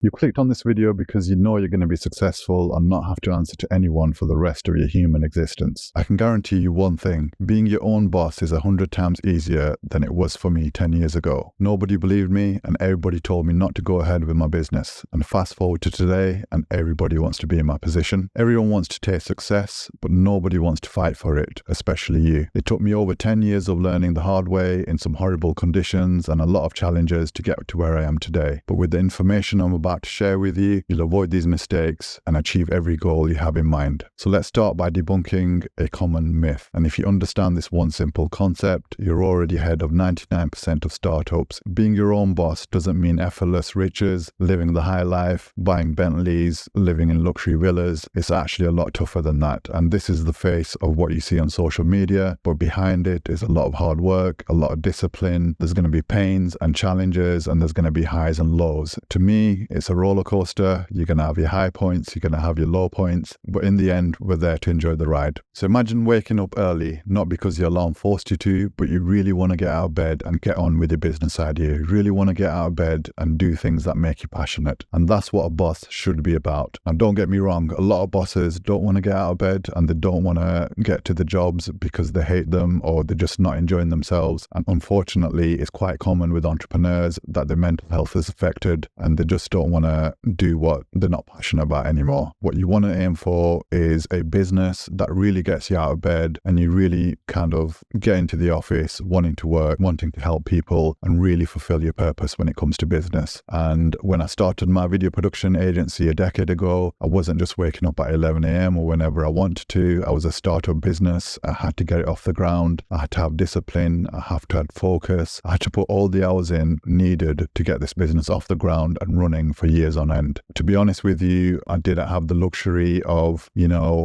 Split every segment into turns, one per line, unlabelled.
You clicked on this video because you know you're going to be successful and not have to answer to anyone for the rest of your human existence. I can guarantee you one thing, being your own boss is 100 times easier than it was for me 10 years ago. Nobody believed me and everybody told me not to go ahead with my business. And fast forward to today and everybody wants to be in my position. Everyone wants to taste success, but nobody wants to fight for it, especially you. It took me over 10 years of learning the hard way in some horrible conditions and a lot of challenges to get to where I am today. But with the information I'm about to share with you, you'll avoid these mistakes and achieve every goal you have in mind. So let's start by debunking a common myth. And if you understand this one simple concept, you're already ahead of 99% of startups. Being your own boss doesn't mean effortless riches, living the high life, buying Bentleys, living in luxury villas. It's actually a lot tougher than that. And this is the face of what you see on social media, but behind it is a lot of hard work, a lot of discipline. There's going to be pains and challenges, and there's going to be highs and lows. To me, it's a roller coaster. You're going to have your high points, you're going to have your low points, but in the end, we're there to enjoy the ride. So imagine waking up early, not because your alarm forced you to, but you really want to get out of bed and get on with your business idea. You really want to get out of bed and do things that make you passionate. And that's what a boss should be about. And don't get me wrong, a lot of bosses don't want to get out of bed and they don't want to get to the jobs because they hate them or they're just not enjoying themselves. And unfortunately, it's quite common with entrepreneurs that their mental health is affected and they just don't want to do what they're not passionate about anymore. What you want to aim for is a business that really gets you out of bed and you really kind of get into the office wanting to work, wanting to help people and really fulfill your purpose when it comes to business. And when I started my video production agency a decade ago, I wasn't just waking up at 11 a.m. or whenever I wanted to. I was a startup business. I had to get it off the ground. I had to have discipline. I had to have focus. I had to put all the hours in needed to get this business off the ground and running for years on end. To be honest with you, I didn't have the luxury of,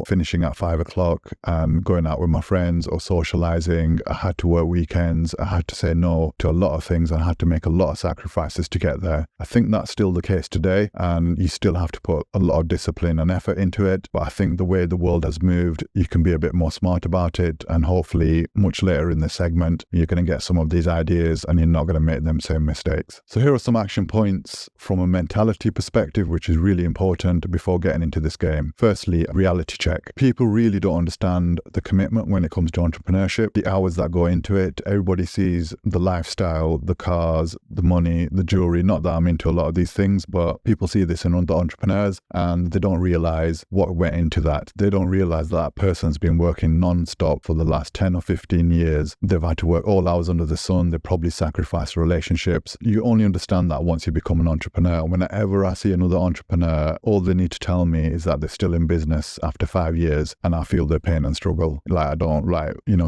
finishing at 5 o'clock and going out with my friends or socializing. I had to work weekends. I had to say no to a lot of things and I had to make a lot of sacrifices to get there. I think that's still the case today and you still have to put a lot of discipline and effort into it. But I think the way the world has moved, you can be a bit more smart about it and hopefully much later in this segment, you're going to get some of these ideas and you're not going to make them same mistakes. So here are some action points from a mentality perspective, which is really important before getting into this game. Firstly, a reality check. People really don't understand the commitment when it comes to entrepreneurship, the hours that go into it. Everybody sees the lifestyle, the cars, the money, the jewelry. Not that I'm into a lot of these things, but people see this in other entrepreneurs and they don't realize what went into that. They don't realize that person's been working non-stop for the last 10 or 15 years. They've had to work all hours under the sun. They probably sacrificed relationships. You only understand that once you become an entrepreneur. Whenever I see another entrepreneur, all they need to tell me is that they're still in business after 5 years and I feel their pain and struggle. I don't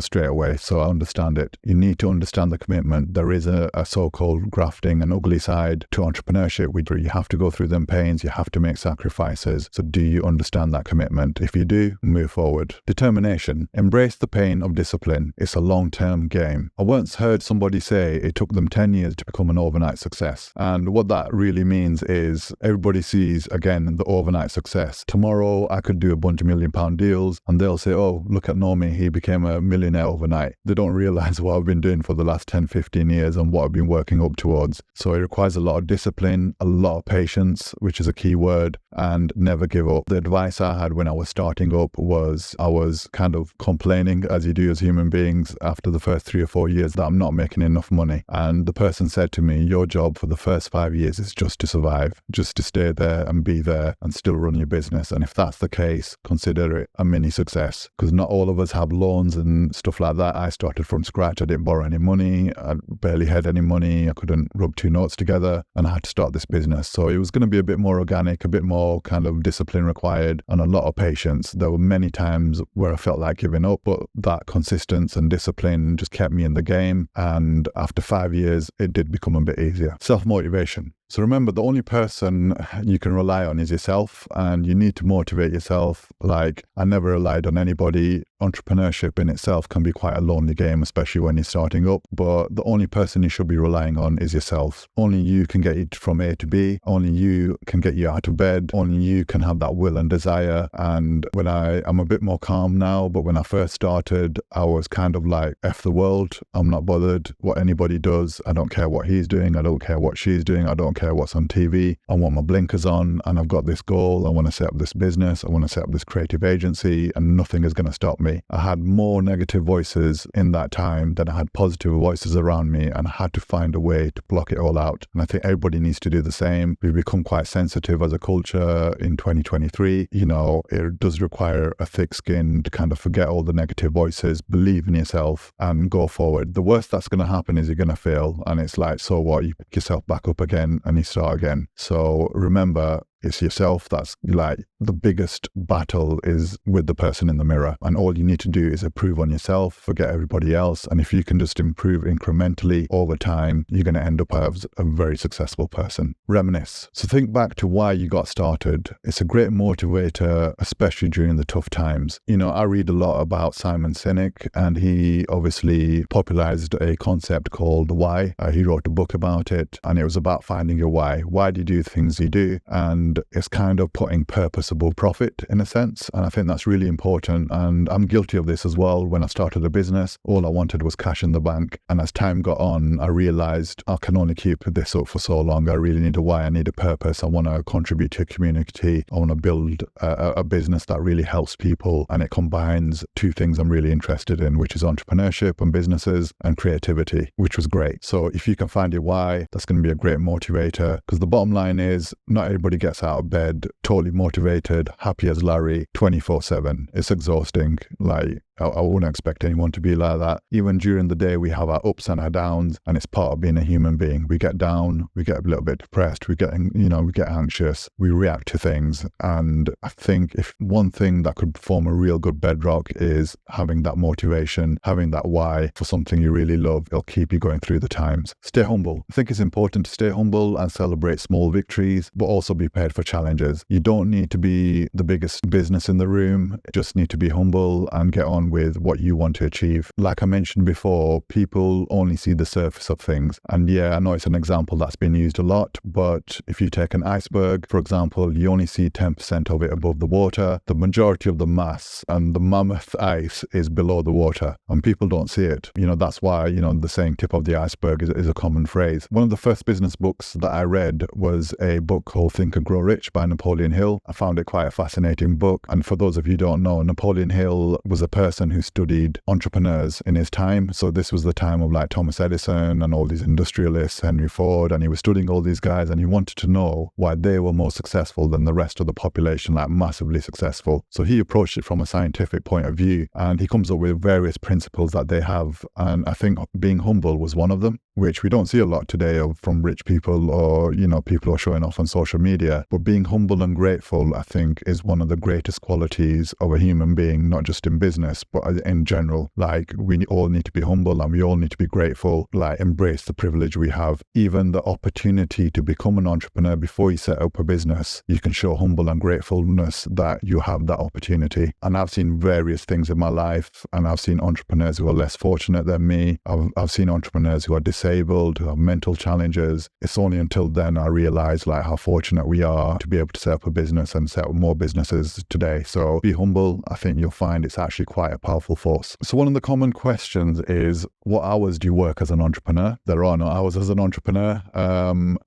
straight away. So I understand it. You need to understand the commitment. There is a so-called grafting and ugly side to entrepreneurship where you have to go through them pains, you have to make sacrifices. So do you understand that commitment? If you do, move forward. Determination. Embrace the pain of discipline. It's a long-term game. I once heard somebody say it took them 10 years to become an overnight success. And what that really means is everybody sees, again, the overnight success. Tomorrow, I could do a bunch of £1 million deals and they'll say, oh, look at Nomi, he became a millionaire overnight. They don't realize what I've been doing for the last 10, 15 years and what I've been working up towards. So it requires a lot of discipline, a lot of patience, which is a key word, and never give up. The advice I had when I was starting up was I was kind of complaining, as you do as human beings, after the first 3 or 4 years that I'm not making enough money. And the person said to me, your job for the first 5 years is just to survive, just to stay there and be there and still run your business. And if that's the case, consider it a mini success, because not all of us have loans and stuff like that. I started from scratch. I didn't borrow any money. I barely had any money. I couldn't rub 2 notes together and I had to start this business. So it was going to be a bit more organic, a bit more kind of discipline required and a lot of patience. There were many times where I felt like giving up, but that consistency and discipline just kept me in the game. And after 5 years, it did become a bit easier. Self-motivation. So remember, the only person you can rely on is yourself and you need to motivate yourself. I never relied on anybody. entrepreneurship in itself can be quite a lonely game, especially when you're starting up. But the only person you should be relying on is yourself. Only you can get you from A to B. Only you can get you out of bed. Only you can have that will and desire. And when I'm a bit more calm now, but when I first started, I was kind of like, F the world. I'm not bothered what anybody does. I don't care what he's doing. I don't care what she's doing. I don't care what's on TV. I want my blinkers on, and I've got this goal. I want to set up this business. I want to set up this creative agency, and nothing is going to stop me. I had more negative voices in that time than I had positive voices around me, and I had to find a way to block it all out. And I think everybody needs to do the same. We've become quite sensitive as a culture in 2023. It does require a thick skin to kind of forget all the negative voices, believe in yourself, and go forward. The worst that's going to happen is you're going to fail, and it's like, so what? You pick yourself back up again and you start again. So remember, it's yourself. That's like the biggest battle is with the person in the mirror. And all you need to do is improve on yourself, forget everybody else. And if you can just improve incrementally over time, you're going to end up as a very successful person. Reminisce. So think back to why you got started. It's a great motivator, especially during the tough times. I read a lot about Simon Sinek, and he obviously popularized a concept called the why. He wrote a book about it, and it was about finding your why. Why do you do things you do? And it's kind of putting purpose above profit in a sense. And I think that's really important. And I'm guilty of this as well. When I started a business, all I wanted was cash in the bank. And as time got on, I realized I can only keep this up for so long. I really need a why. I need a purpose. I want to contribute to a community. I want to build a business that really helps people. And it combines two things I'm really interested in, which is entrepreneurship and businesses and creativity, which was great. So if you can find your why, that's going to be a great motivator, because the bottom line is not everybody gets out of bed totally motivated, happy as Larry 24/7. It's exhausting. Like, I wouldn't expect anyone to be like that. Even during the day, we have our ups and our downs, and it's part of being a human being. We get down, we get a little bit depressed, we get anxious, we react to things. And I think if one thing that could form a real good bedrock is having that motivation, having that why for something you really love, it'll keep you going through the times. Stay humble. I think it's important to stay humble and celebrate small victories, but also be prepared for challenges. You don't need to be the biggest business in the room. You just need to be humble and get on with what you want to achieve. Like I mentioned before, people only see the surface of things. And yeah, I know it's an example that's been used a lot, but if you take an iceberg, for example, you only see 10% of it above the water. The majority of the mass and the mammoth ice is below the water, and people don't see it. That's why, the saying tip of the iceberg is a common phrase. One of the first business books that I read was a book called Think and Grow Rich by Napoleon Hill. I found it quite a fascinating book. And for those of you who don't know, Napoleon Hill was a person who studied entrepreneurs in his time. So this was the time of like Thomas Edison and all these industrialists, Henry Ford, and he was studying all these guys, and he wanted to know why they were more successful than the rest of the population, like massively successful. So he approached it from a scientific point of view, and he comes up with various principles that they have. And I think being humble was one of them, which we don't see a lot today from rich people or, people who are showing off on social media. But being humble and grateful, I think, is one of the greatest qualities of a human being, not just in business, but in general. Like, we all need to be humble and we all need to be grateful, like embrace the privilege we have. Even the opportunity to become an entrepreneur before you set up a business, you can show humble and gratefulness that you have that opportunity. And I've seen various things in my life, and I've seen entrepreneurs who are less fortunate than me. I've seen entrepreneurs who are disabled, who have mental challenges. It's only until then I realized like how fortunate we are to be able to set up a business and set up more businesses today. So be humble. I think you'll find it's actually quite a powerful force. So one of the common questions is, what hours do you work as an entrepreneur? There are no hours as an entrepreneur.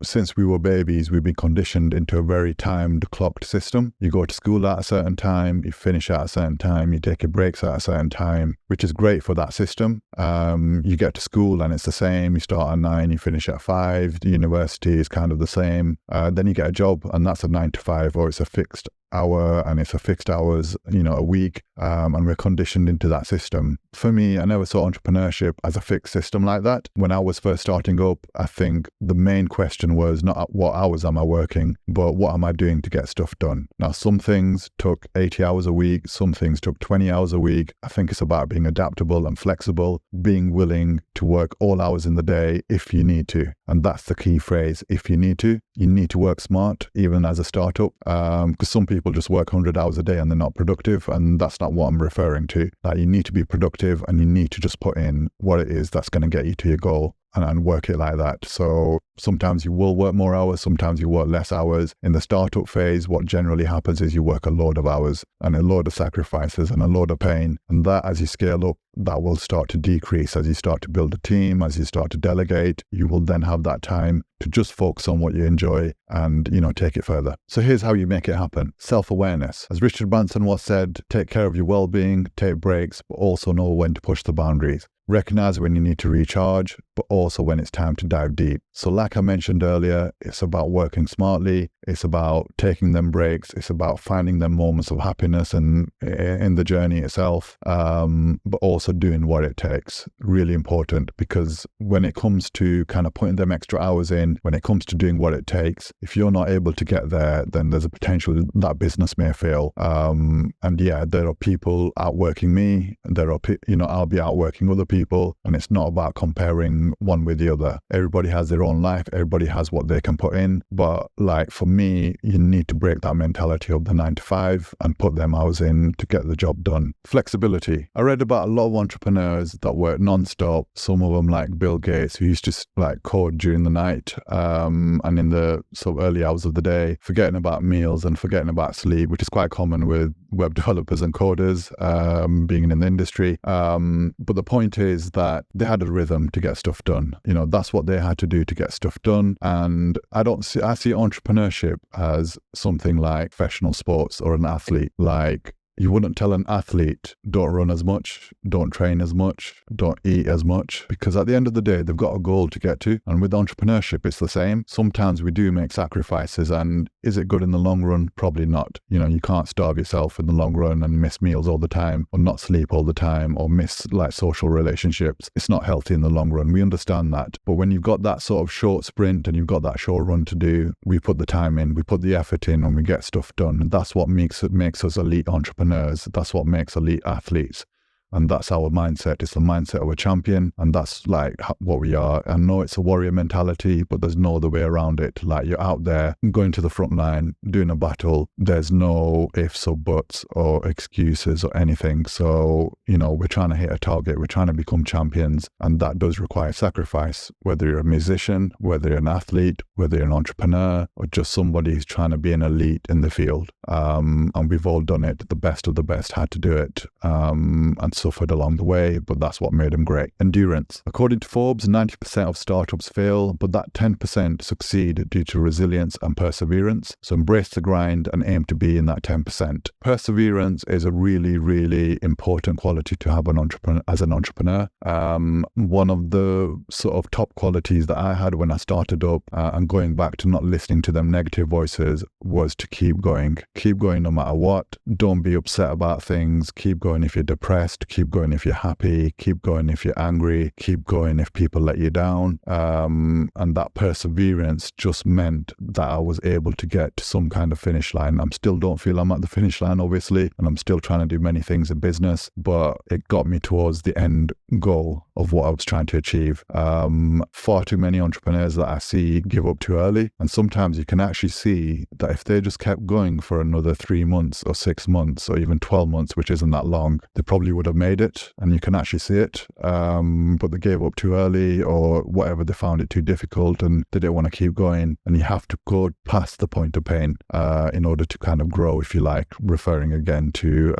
Since we were babies, we've been conditioned into a very timed, clocked system. You go to school at a certain time, you finish at a certain time, you take your breaks at a certain time, which is great for that system. You get to school and it's the same. You start at 9, you finish at 5. The university is kind of the same. Then you get a job, and that's a 9 to 5, or it's a fixed hour, and it's a fixed hours, a week, and we're conditioned into that system. For me, I never saw entrepreneurship as a fixed system like that. When I was first starting up, I think the main question was not what hours am I working, but what am I doing to get stuff done? Now, some things took 80 hours a week, some things took 20 hours a week. I think it's about being adaptable and flexible, being willing to work all hours in the day if you need to. And that's the key phrase, if you need to. you need to work smart, even as a startup, because some people just work 100 hours a day and they're not productive, and that's not what I'm referring to. Like, you need to be productive and you need to just put in what it is that's going to get you to your goal. And work it like that. So sometimes you will work more hours, sometimes you work less hours. In the startup phase, what generally happens is you work a load of hours and a load of sacrifices and a load of pain. And that, as you scale up, that will start to decrease. As you start to build a team, as you start to delegate, you will then have that time to just focus on what you enjoy and, take it further. So here's how you make it happen. Self-awareness. As Richard Branson once said, take care of your well-being, take breaks, but also know when to push the boundaries. Recognize when you need to recharge, but also when it's time to dive deep. So like I mentioned earlier, it's about working smartly. It's about taking them breaks. It's about finding them moments of happiness and in the journey itself, but also doing what it takes. Really important, because when it comes to kind of putting them extra hours in, when it comes to doing what it takes, if you're not able to get there, then there's a potential that business may fail. And yeah, there are people outworking me. There are, I'll be outworking other people, and it's not about comparing one with the other. Everybody has their own life. Everybody has what they can put in. But like for me, you need to break that mentality of the 9 to 5 and put them hours in to get the job done. Flexibility. I read about a lot of entrepreneurs that work non-stop. Some of them, like Bill Gates, who used to like code during the night and in the sort of early hours of the day, forgetting about meals and forgetting about sleep, which is quite common with web developers and coders being in the industry. But the point is that they had a rhythm to get stuff done. That's what they had to do to get stuff done. And I see entrepreneurship as something like professional sports or an athlete. Like, you wouldn't tell an athlete, don't run as much, don't train as much, don't eat as much, because at the end of the day, they've got a goal to get to. And with entrepreneurship, it's the same. Sometimes we do make sacrifices, and is it good in the long run? Probably not. You can't starve yourself in the long run and miss meals all the time, or not sleep all the time, or miss like social relationships. It's not healthy in the long run. We understand that. But when you've got that sort of short sprint and you've got that short run to do, we put the time in, we put the effort in, and we get stuff done. And that's what makes us elite entrepreneurs. That's what makes elite athletes. And that's our mindset. It's the mindset of a champion. And that's like what we are. I know it's a warrior mentality, but there's no other way around it. Like, you're out there going to the front line, doing a battle. There's no ifs or buts or excuses or anything. So, we're trying to hit a target. We're trying to become champions. And that does require sacrifice, whether you're a musician, whether you're an athlete, whether you're an entrepreneur, or just somebody who's trying to be an elite in the field. And we've all done it. The best of the best had to do it. And suffered along the way, but that's what made them great. Endurance. According to Forbes, 90% of startups fail, but that 10% succeed due to resilience and perseverance. So embrace the grind and aim to be in that 10%. Perseverance is a really, really important quality to have as an entrepreneur. One of the sort of top qualities that I had when I started up, and going back to not listening to them negative voices, was to keep going. Keep going no matter what. Don't be upset about things. Keep going if you're depressed. Keep going if you're happy. Keep going if you're angry. Keep going if people let you down. And that perseverance just meant that I was able to get to some kind of finish line. I still don't feel I'm at the finish line, obviously, and I'm still trying to do many things in business, but it got me towards the end goal of what I was trying to achieve. Far too many entrepreneurs that I see give up too early. And sometimes you can actually see that if they just kept going for another 3 months or 6 months or even 12 months, which isn't that long, they probably would have made it, and you can actually see it. But they gave up too early, or whatever, they found it too difficult and they didn't want to keep going. And you have to go past the point of pain in order to kind of grow, if you like, referring again to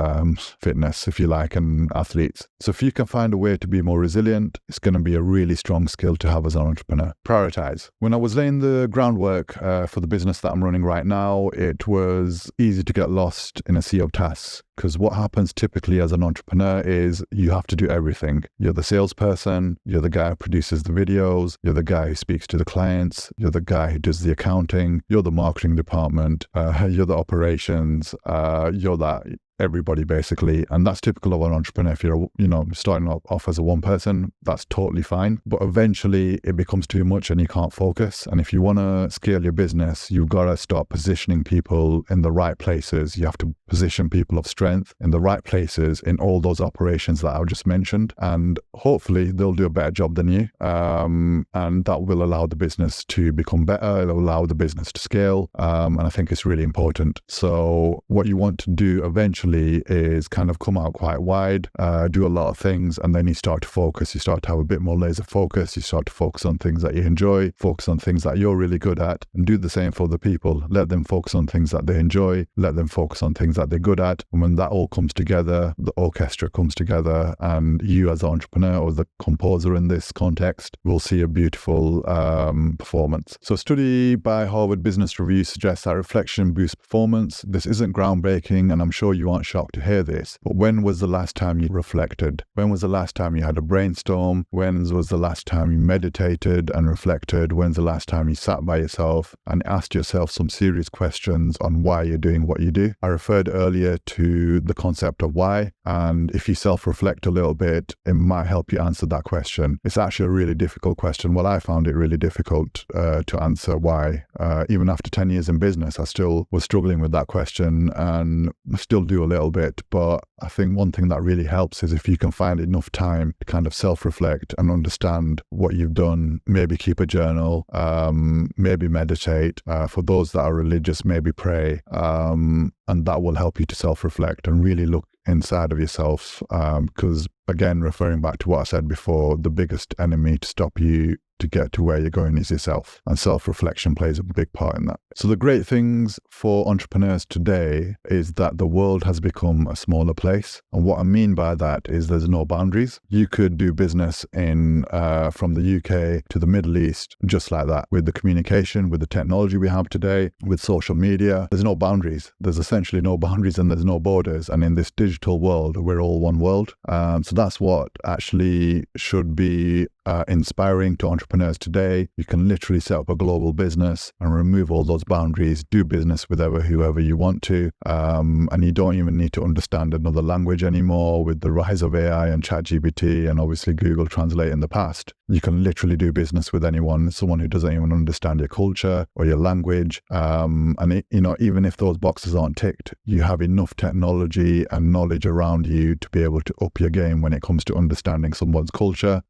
fitness, if you like, and athletes. So if you can find a way to be more resilient, it's going to be a really strong skill to have as an entrepreneur. Prioritize. When I was laying the groundwork for the business that I'm running right now, it was easy to get lost in a sea of tasks. Because what happens typically as an entrepreneur is you have to do everything. You're the salesperson, you're the guy who produces the videos, you're the guy who speaks to the clients, you're the guy who does the accounting, you're the marketing department, you're the operations, you're that everybody basically. And that's typical of an entrepreneur. If you're, starting off as a one person, that's totally fine. But eventually it becomes too much and you can't focus. And if you want to scale your business, you've got to start positioning people in the right places. You have to position people of strength in the right places in all those operations that I just mentioned. And hopefully they'll do a better job than you. And that will allow the business to become better. It'll allow the business to scale. And I think it's really important. So what you want to do eventually is kind of come out quite wide, do a lot of things, and then you start to focus. You start to have a bit more laser focus. You start to focus on things that you enjoy, focus on things that you're really good at, and do the same for the people. Let them focus on things that they enjoy. Let them focus on things that they're good at. And when that all comes together, the orchestra comes together, and you as the entrepreneur or the composer in this context will see a beautiful performance. So a study by Harvard Business Review suggests that reflection boosts performance. This isn't groundbreaking, and I'm sure you aren't shocked to hear this, but when was the last time you reflected? When was the last time you had a brainstorm? When was the last time you meditated and reflected? When's the last time you sat by yourself and asked yourself some serious questions on why you're doing what you do? I referred earlier to the concept of why, and if you self-reflect a little bit, it might help you answer that question. It's actually a really difficult question. Well, I found it really difficult to answer why. Even after 10 years in business, I still was struggling with that question and still do a little bit. But I think one thing that really helps is if you can find enough time to kind of self-reflect and understand what you've done. Maybe keep a journal, maybe meditate. For those that are religious, maybe pray. And that will help you to self-reflect and really look inside of yourself. Because again, referring back to what I said before, the biggest enemy to stop you to get to where you're going is yourself, and self-reflection plays a big part in that. So the great things for entrepreneurs today is that the world has become a smaller place, and what I mean by that is there's no boundaries. You could do business in from the UK to the Middle East just like that. With the communication, with the technology we have today, with social media, there's no boundaries. There's essentially no boundaries and there's no borders, and in this digital world we're all one world. So that's what actually should be inspiring to entrepreneurs today. You can literally set up a global business and remove all those boundaries, do business with whoever you want to, and you don't even need to understand another language anymore. With the rise of AI and ChatGPT and obviously Google Translate in the past, you can literally do business with anyone, someone who doesn't even understand your culture or your language. Even if those boxes aren't ticked, you have enough technology and knowledge around you to be able to up your game when it comes to understanding someone's culture,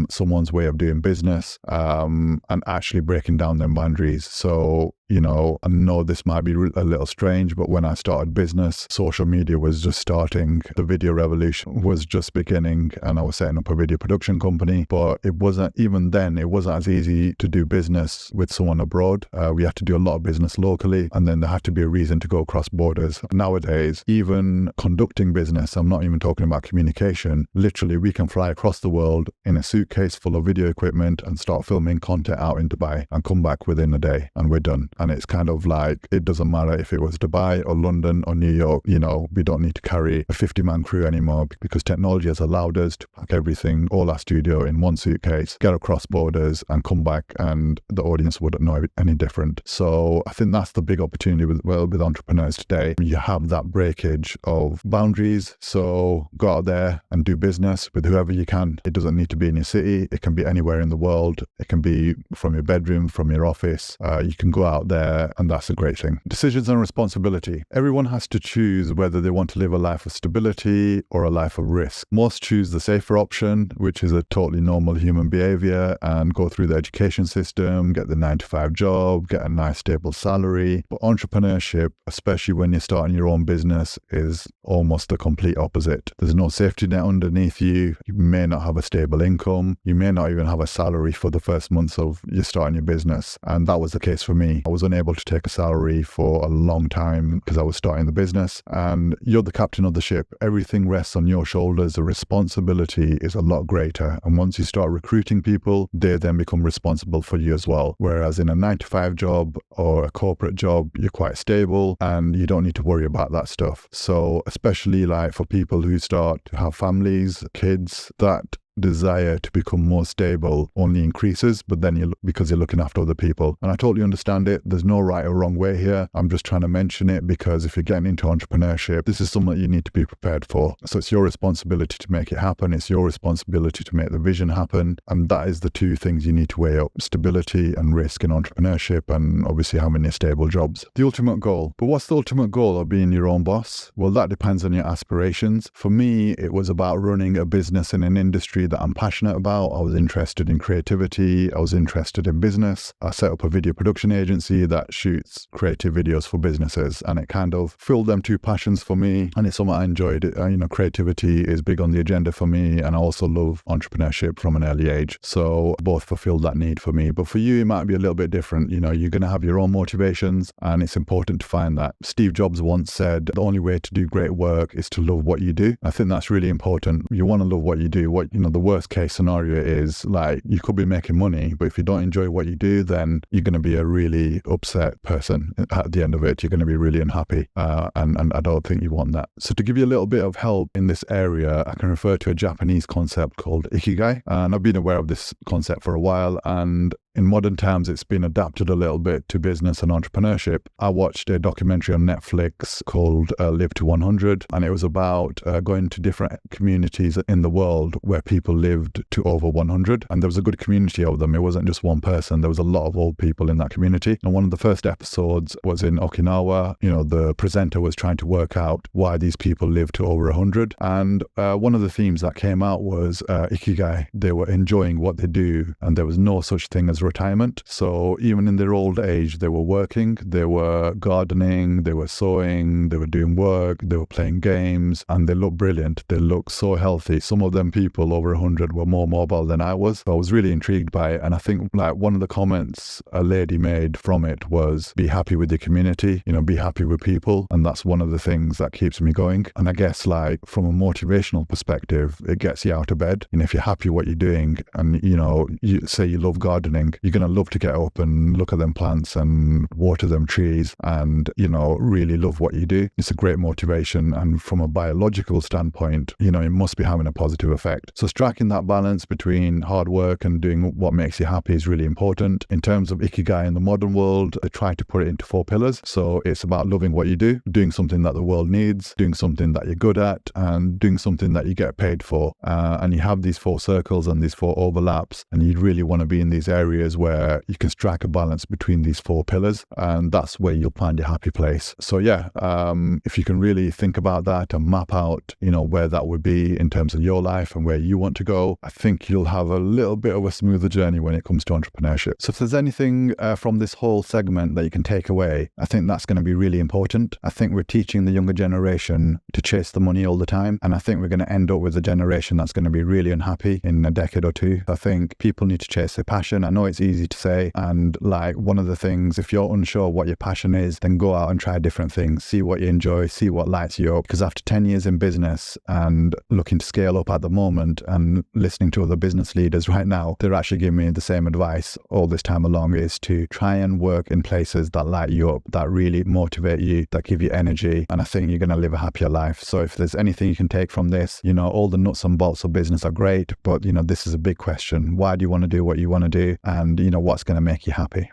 someone's way of doing business, and actually breaking down their boundaries. So, I know this might be a little strange, but when I started business, social media was just starting. The video revolution was just beginning, and I was setting up a video production company. But it wasn't as easy to do business with someone abroad. We had to do a lot of business locally, and then there had to be a reason to go across borders. Nowadays, even conducting business, I'm not even talking about communication, literally we can fly across the world in a suitcase full of video equipment and start filming content out in Dubai and come back within a day, and we're done. And it's kind of like, it doesn't matter if it was Dubai or London or New York, we don't need to carry a 50-man crew anymore, because technology has allowed us to pack everything, all our studio in one suitcase, get across borders and come back, and the audience wouldn't know any different. So I think that's the big opportunity with entrepreneurs today. You have that breakage of boundaries. So go out there and do business with whoever you can. It doesn't need to be in your city. It can be anywhere in the world. It can be from your bedroom, from your office. You can go out there, and that's a great thing. Decisions and responsibility. Everyone has to choose whether they want to live a life of stability or a life of risk. Most choose the safer option, which is a totally normal human behavior, and go through the education system, get the 9-to-5 job, get a nice stable salary. But entrepreneurship, especially when you're starting your own business, is almost the complete opposite. There's no safety net underneath you. You may not have a stable income. You may not even have a salary for the first months of you starting your business. And that was the case for me. I was unable to take a salary for a long time because I was starting the business, and you're the captain of the ship. Everything rests on your shoulders. The responsibility is a lot greater. And once you start recruiting people, they then become responsible for you as well. Whereas in a 9-to-5 job or a corporate job, you're quite stable and you don't need to worry about that stuff. So especially like for people who start to have families, kids, that desire to become more stable only increases, but then because you're looking after other people. And I totally understand it. There's no right or wrong way here. I'm just trying to mention it because if you're getting into entrepreneurship, this is something you need to be prepared for. So it's your responsibility to make it happen. It's your responsibility to make the vision happen. And that is the two things you need to weigh up: stability and risk in entrepreneurship, and obviously having a stable jobs. The ultimate goal. But what's the ultimate goal of being your own boss? Well, that depends on your aspirations. For me, it was about running a business in an industry that I'm passionate about. I was interested in creativity. I was interested in business. I set up a video production agency that shoots creative videos for businesses, and it kind of filled them two passions for me, and it's something I enjoyed. Creativity is big on the agenda for me, and I also love entrepreneurship from an early age. So both fulfilled that need for me. But for you, it might be a little bit different. You're going to have your own motivations, and it's important to find that. Steve Jobs once said, the only way to do great work is to love what you do. I think that's really important. You want to love what you do. The worst case scenario is like you could be making money, but if you don't enjoy what you do, then you're going to be a really upset person at the end of it. You're going to be really unhappy, and I don't think you want that. So to give you a little bit of help in this area, I can refer to a Japanese concept called ikigai, and I've been aware of this concept for a while, and in modern times, it's been adapted a little bit to business and entrepreneurship. I watched a documentary on Netflix called Live to 100, and it was about going to different communities in the world where people lived to over 100, and there was a good community of them. It wasn't just one person. There was a lot of old people in that community. And one of the first episodes was in Okinawa. The presenter was trying to work out why these people lived to over 100, and one of the themes that came out was ikigai. They were enjoying what they do, and there was no such thing as retirement. So even in their old age, they were working, they were gardening, they were sewing, they were doing work, they were playing games, and they looked brilliant. They looked so healthy. Some of them people over 100 were more mobile than I was. So I was really intrigued by it. And I think one of the comments a lady made from it was, be happy with your community, be happy with people. And that's one of the things that keeps me going. And I guess from a motivational perspective, it gets you out of bed. If you're happy what you're doing, and you say you love gardening, you're going to love to get up and look at them plants and water them trees and, really love what you do. It's a great motivation. And from a biological standpoint, it must be having a positive effect. So striking that balance between hard work and doing what makes you happy is really important. In terms of ikigai in the modern world, I try to put it into 4 pillars. So it's about loving what you do, doing something that the world needs, doing something that you're good at, and doing something that you get paid for. And you have these 4 circles and these 4 overlaps, and you really want to be in these areas where you can strike a balance between these 4 pillars, and that's where you'll find your happy place. So if you can really think about that and map out, where that would be in terms of your life and where you want to go, I think you'll have a little bit of a smoother journey when it comes to entrepreneurship. So if there's anything from this whole segment that you can take away, I think that's going to be really important. I think we're teaching the younger generation to chase the money all the time, and I think we're going to end up with a generation that's going to be really unhappy in a decade or two. I think people need to chase their passion. I know it's easy to say, and one of the things, if you're unsure what your passion is, then go out and try different things, see what you enjoy, see what lights you up. Because after 10 years in business and looking to scale up at the moment and listening to other business leaders right now, they're actually giving me the same advice all this time along, is to try and work in places that light you up, that really motivate you, that give you energy, and I think you're going to live a happier life. So if there's anything you can take from this, all the nuts and bolts of business are great, but this is a big question. Why do you want to do what you want to do? And what's going to make you happy?